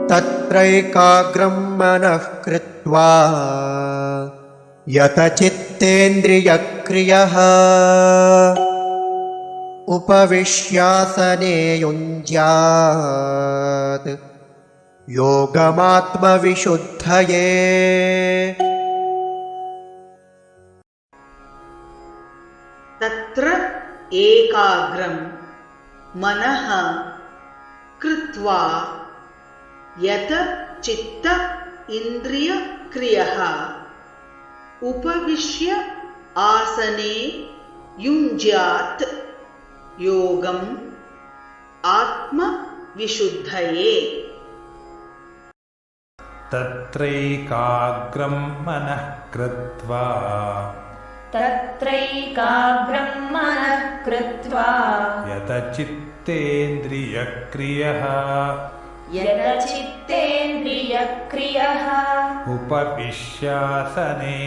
तत्रैकाग्रं मनः कृत्वा यतचित्तेन्द्रियक्रियः उपविश्यासने युञ्ज्यात् योगमात्मविशुद्धये। तत्र एकाग्रं मनः कृत्वा यत चित्त इन्द्रियक्रियः उपविश्य आसने युञ्ज्यात् योगम् आत्मविशुद्धये। तत्रैकाग्रं मनः कृत्वा यतचित्तेन्द्रियक्रियः उपविश्यासने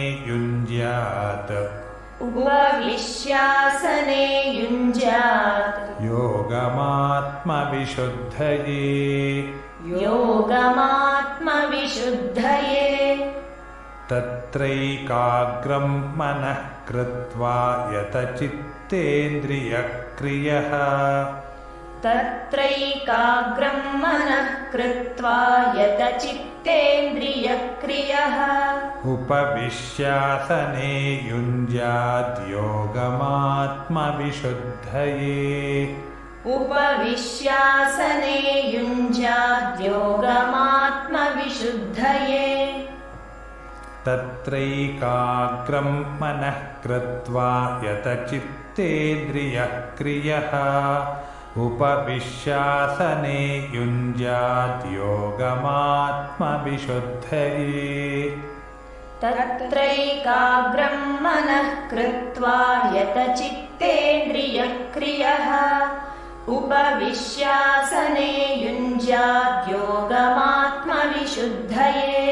युञ्ज्यात् योगमात्मविशुद्धये। तत्रैकाग्रं मनः कृत्वा यतचित्तेन्द्रियक्रियः उपविश्यासने युञ्ज्यात् योगमात्मविशुद्धये। तत्रैकाग्रं मनः कृत्वा यतचित्तेन्द्रियक्रियः उपविश्यासने युञ्ज्यात् योगमात्मविशुद्धये। तत्रैकाग्रं मनः कृत्वा यतचित्तेन्द्रियक्रियः उपविश्यासने युञ्ज्यात् योगमात्मविशुद्धये।